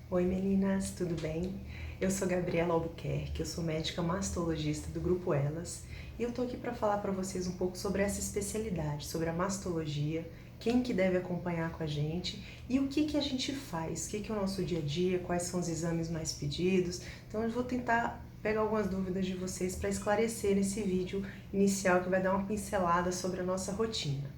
Oi meninas, tudo bem? Eu sou Gabriela Albuquerque, eu sou médica mastologista do Grupo Elas e eu tô aqui para falar para vocês um pouco sobre essa especialidade, sobre a mastologia, quem que deve acompanhar com a gente e o que que a gente faz, o que que é o nosso dia a dia, quais são os exames mais pedidos. Então eu vou tentar pegar algumas dúvidas de vocês para esclarecer nesse vídeo inicial que vai dar uma pincelada sobre a nossa rotina.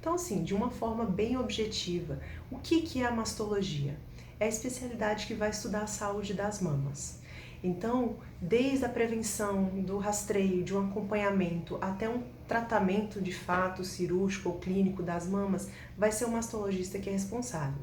Então, assim, de uma forma bem objetiva, o que é a mastologia? É a especialidade que vai estudar a saúde das mamas. Então, desde a prevenção, do rastreio, de um acompanhamento, até um tratamento de fato cirúrgico ou clínico das mamas, vai ser o mastologista que é responsável.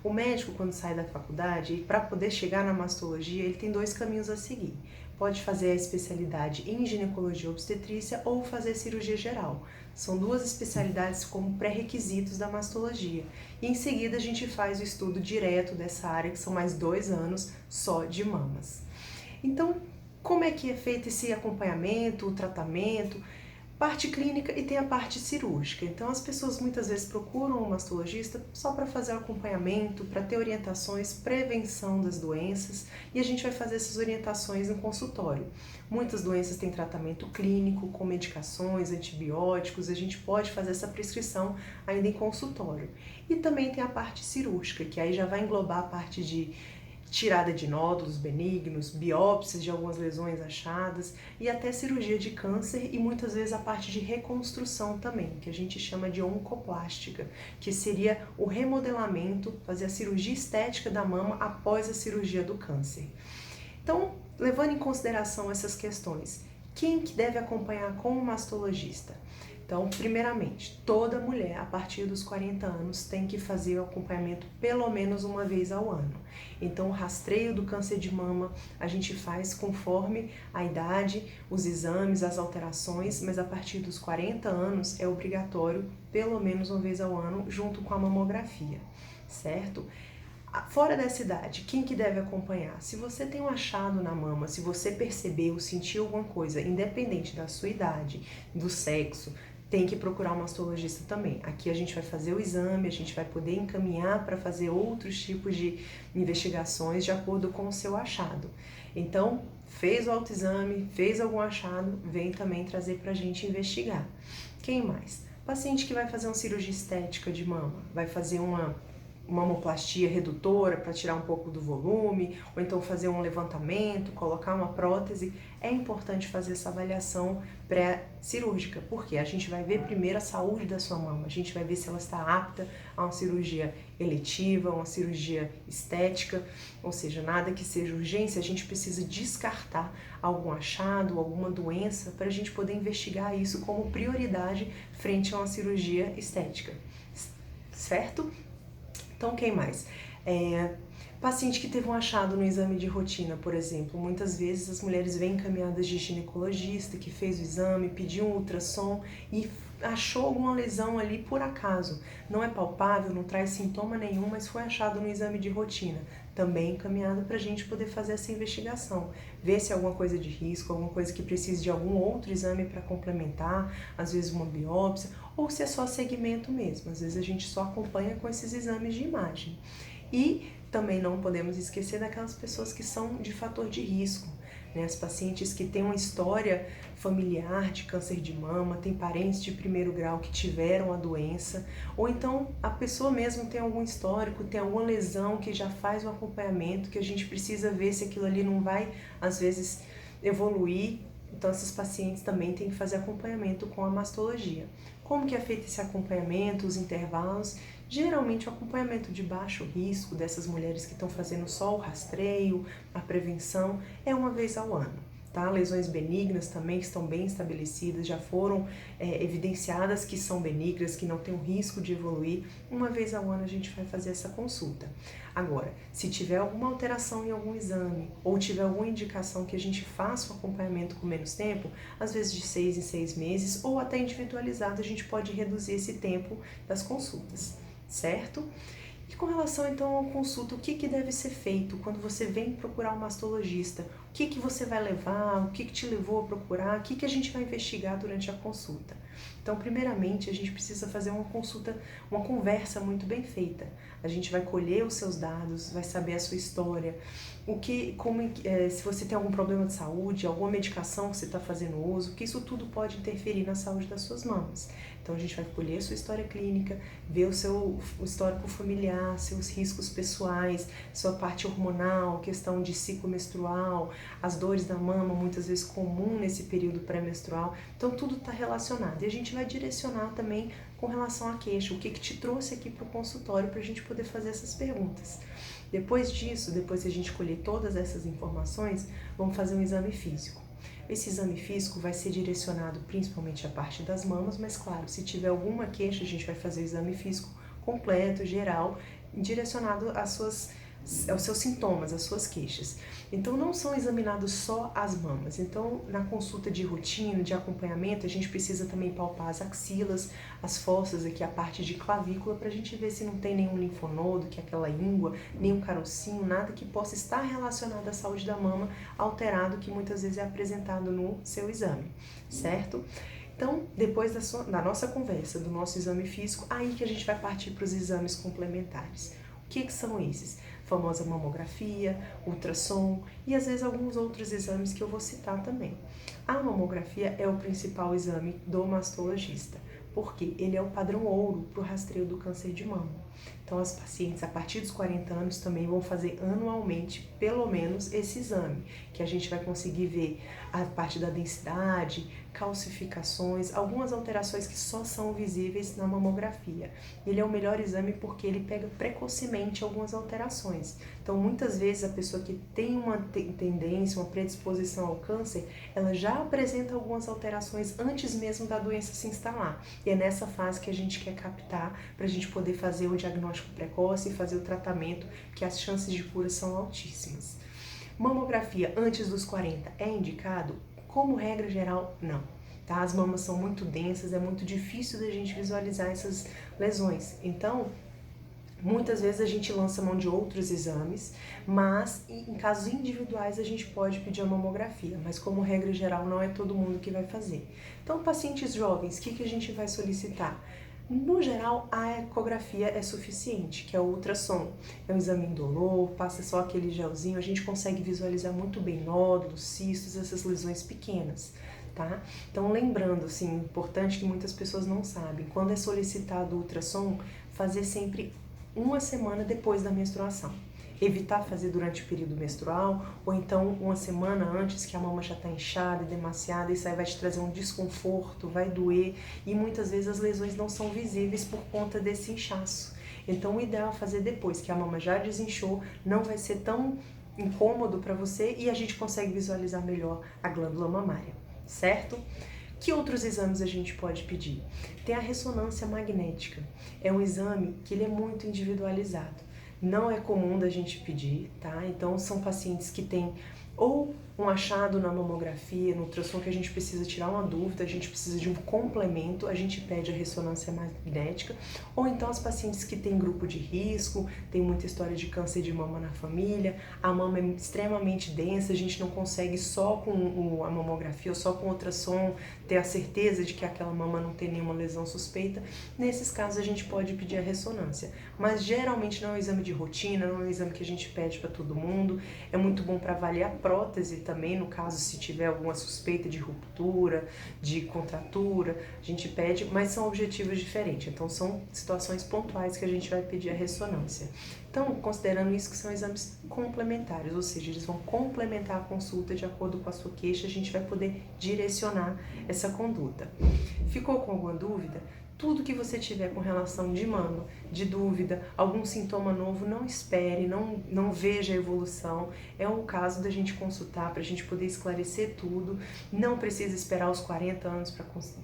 O médico, quando sai da faculdade, para poder chegar na mastologia, ele tem dois caminhos a seguir. Pode fazer a especialidade em ginecologia obstetrícia ou fazer cirurgia geral. São duas especialidades como pré-requisitos da mastologia. E em seguida a gente faz o estudo direto dessa área, que são mais 2 anos só de mamas. Então, como é que é feito esse acompanhamento, o tratamento? Parte clínica e tem a parte cirúrgica. Então as pessoas muitas vezes procuram um mastologista só para fazer o acompanhamento, para ter orientações, prevenção das doenças, e a gente vai fazer essas orientações no consultório. Muitas doenças têm tratamento clínico, com medicações, antibióticos, a gente pode fazer essa prescrição ainda em consultório. E também tem a parte cirúrgica, que aí já vai englobar a parte de tirada de nódulos benignos, biópsias de algumas lesões achadas e até cirurgia de câncer e muitas vezes a parte de reconstrução também, que a gente chama de oncoplástica, que seria o remodelamento, fazer a cirurgia estética da mama após a cirurgia do câncer. Então, levando em consideração essas questões, quem que deve acompanhar com o mastologista? Então, primeiramente, toda mulher a partir dos 40 anos tem que fazer o acompanhamento pelo menos uma vez ao ano. Então, o rastreio do câncer de mama a gente faz conforme a idade, os exames, as alterações, mas a partir dos 40 anos é obrigatório pelo menos uma vez ao ano junto com a mamografia, certo? Fora dessa idade, quem que deve acompanhar? Se você tem um achado na mama, se você percebeu, sentiu alguma coisa, independente da sua idade, do sexo, tem que procurar um mastologista também. Aqui a gente vai fazer o exame, a gente vai poder encaminhar para fazer outros tipos de investigações de acordo com o seu achado. Então, fez o autoexame, fez algum achado, vem também trazer para a gente investigar. Quem mais? Paciente que vai fazer uma cirurgia estética de mama, vai fazer uma mamoplastia redutora para tirar um pouco do volume, ou então fazer um levantamento, colocar uma prótese, é importante fazer essa avaliação pré-cirúrgica, porque a gente vai ver primeiro a saúde da sua mama, a gente vai ver se ela está apta a uma cirurgia eletiva, uma cirurgia estética, ou seja, nada que seja urgência, a gente precisa descartar algum achado, alguma doença, para a gente poder investigar isso como prioridade frente a uma cirurgia estética, certo? Então, quem mais? Paciente que teve um achado no exame de rotina, por exemplo. Muitas vezes as mulheres vêm encaminhadas de ginecologista, que fez o exame, pediu um ultrassom e achou alguma lesão ali por acaso. Não é palpável, não traz sintoma nenhum, mas foi achado no exame de rotina. Também encaminhado para a gente poder fazer essa investigação. Ver se é alguma coisa de risco, alguma coisa que precise de algum outro exame para complementar, às vezes uma biópsia, ou se é só segmento mesmo. Às vezes a gente só acompanha com esses exames de imagem. E também não podemos esquecer daquelas pessoas que são de fator de risco, né? As pacientes que têm uma história familiar de câncer de mama, tem parentes de primeiro grau que tiveram a doença, ou então a pessoa mesmo tem algum histórico, tem alguma lesão que já faz o acompanhamento, que a gente precisa ver se aquilo ali não vai, às vezes, evoluir. Então, esses pacientes também têm que fazer acompanhamento com a mastologia. Como que é feito esse acompanhamento, os intervalos? Geralmente o acompanhamento de baixo risco dessas mulheres que estão fazendo só o rastreio, a prevenção, é uma vez ao ano. Tá? Lesões benignas também que estão bem estabelecidas, já foram evidenciadas que são benignas, que não tem o risco de evoluir. Uma vez ao ano a gente vai fazer essa consulta. Agora, se tiver alguma alteração em algum exame ou tiver alguma indicação que a gente faça o acompanhamento com menos tempo, às vezes de 6 em 6 meses ou até individualizado, a gente pode reduzir esse tempo das consultas, certo? E com relação então à consulta, o que deve ser feito quando você vem procurar um mastologista? O que você vai levar? O que te levou a procurar? O que a gente vai investigar durante a consulta? Então, primeiramente, a gente precisa fazer uma consulta, uma conversa muito bem feita. A gente vai colher os seus dados, vai saber a sua história, se você tem algum problema de saúde, alguma medicação que você está fazendo uso, que isso tudo pode interferir na saúde das suas mamas. Então a gente vai colher a sua história clínica, ver o histórico familiar, seus riscos pessoais, sua parte hormonal, questão de ciclo menstrual, as dores da mama, muitas vezes comum nesse período pré-menstrual. Então tudo está relacionado. E a gente vai direcionar também com relação à queixa, o que te trouxe aqui para o consultório para a gente poder fazer essas perguntas. Depois disso, depois que a gente colher todas essas informações, vamos fazer um exame físico. Esse exame físico vai ser direcionado principalmente à parte das mamas, mas claro, se tiver alguma queixa, a gente vai fazer o exame físico completo, geral, direcionado aos seus sintomas, às suas queixas. Então não são examinados só as mamas. Então na consulta de rotina, de acompanhamento, a gente precisa também palpar as axilas, as fossas aqui, a parte de clavícula, para a gente ver se não tem nenhum linfonodo, que é aquela íngua, nenhum carocinho, nada que possa estar relacionado à saúde da mama alterado, que muitas vezes é apresentado no seu exame, certo? Então, depois da nossa conversa, do nosso exame físico, aí que a gente vai partir para os exames complementares. O que são esses? Famosa mamografia, ultrassom e às vezes alguns outros exames que eu vou citar também. A mamografia é o principal exame do mastologista, porque ele é o padrão ouro para o rastreio do câncer de mama. Então as pacientes a partir dos 40 anos também vão fazer anualmente pelo menos esse exame, que a gente vai conseguir ver a parte da densidade, calcificações, algumas alterações que só são visíveis na mamografia. Ele é o melhor exame porque ele pega precocemente algumas alterações. Então, muitas vezes a pessoa que tem uma tendência, uma predisposição ao câncer, ela já apresenta algumas alterações antes mesmo da doença se instalar. E é nessa fase que a gente quer captar para a gente poder fazer o diagnóstico precoce e fazer o tratamento, que as chances de cura são altíssimas. Mamografia antes dos 40 é indicado? Como regra geral, não. Tá? As mamas são muito densas, é muito difícil da gente visualizar essas lesões. Então, muitas vezes a gente lança mão de outros exames, mas em casos individuais a gente pode pedir a mamografia, mas como regra geral não é todo mundo que vai fazer. Então, pacientes jovens, o que a gente vai solicitar? No geral, a ecografia é suficiente, que é o ultrassom. É um exame indolor, passa só aquele gelzinho, a gente consegue visualizar muito bem nódulos, cistos, essas lesões pequenas, tá? Então, lembrando, assim, importante que muitas pessoas não sabem, quando é solicitado o ultrassom, fazer sempre uma semana depois da menstruação. Evitar fazer durante o período menstrual, ou então uma semana antes que a mama já está inchada e demasiada, isso aí vai te trazer um desconforto, vai doer, e muitas vezes as lesões não são visíveis por conta desse inchaço. Então o ideal é fazer depois, que a mama já desinchou, não vai ser tão incômodo para você e a gente consegue visualizar melhor a glândula mamária, certo? Que outros exames a gente pode pedir? Tem a ressonância magnética, é um exame que ele é muito individualizado. Não é comum da gente pedir, tá? Então são pacientes que têm ou um achado na mamografia, no ultrassom, que a gente precisa tirar uma dúvida, a gente precisa de um complemento, a gente pede a ressonância magnética, ou então as pacientes que têm grupo de risco, tem muita história de câncer de mama na família, a mama é extremamente densa, a gente não consegue só com a mamografia ou só com o ultrassom ter a certeza de que aquela mama não tem nenhuma lesão suspeita. Nesses casos a gente pode pedir a ressonância, mas geralmente não é um exame de rotina, não é um exame que a gente pede para todo mundo, é muito bom para avaliar a prótese também, no caso se tiver alguma suspeita de ruptura, de contratura, a gente pede, mas são objetivos diferentes, então são situações pontuais que a gente vai pedir a ressonância. Então, considerando isso, que são exames complementares, ou seja, eles vão complementar a consulta de acordo com a sua queixa, a gente vai poder direcionar essa conduta. Ficou com alguma dúvida? Tudo que você tiver com relação de mama, de dúvida, algum sintoma novo, não espere, não veja a evolução. É o caso da gente consultar, para a gente poder esclarecer tudo. Não precisa esperar os 40 anos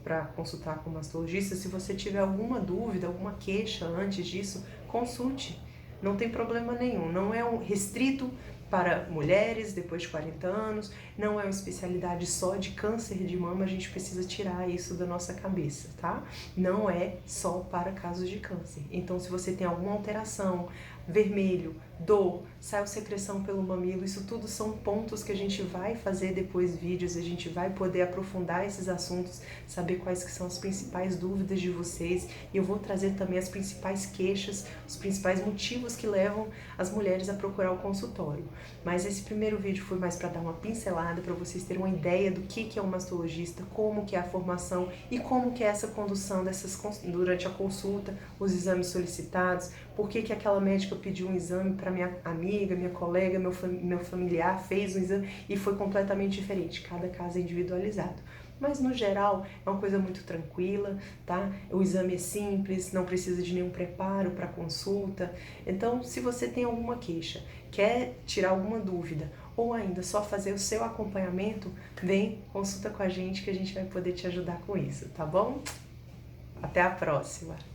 para consultar com o mastologista. Se você tiver alguma dúvida, alguma queixa antes disso, consulte. Não tem problema nenhum, não é restrito para mulheres depois de 40 anos, não é uma especialidade só de câncer de mama, a gente precisa tirar isso da nossa cabeça, tá? Não é só para casos de câncer. Então, se você tem alguma alteração, vermelho, dor, saiu secreção pelo mamilo, isso tudo são pontos que a gente vai fazer depois vídeos, a gente vai poder aprofundar esses assuntos, saber quais que são as principais dúvidas de vocês, e eu vou trazer também as principais queixas, os principais motivos que levam as mulheres a procurar o consultório. Mas esse primeiro vídeo foi mais para dar uma pincelada, para vocês terem uma ideia do que é um mastologista, como que é a formação e como que é essa condução durante a consulta, os exames solicitados, por que aquela médica pediu um exame para minha amiga, minha colega, meu familiar, fez um exame e foi completamente diferente, cada caso é individualizado. Mas no geral é uma coisa muito tranquila, tá? O exame é simples, não precisa de nenhum preparo para consulta. Então, se você tem alguma queixa, quer tirar alguma dúvida ou ainda só fazer o seu acompanhamento, vem, consulta com a gente que a gente vai poder te ajudar com isso, tá bom? Até a próxima!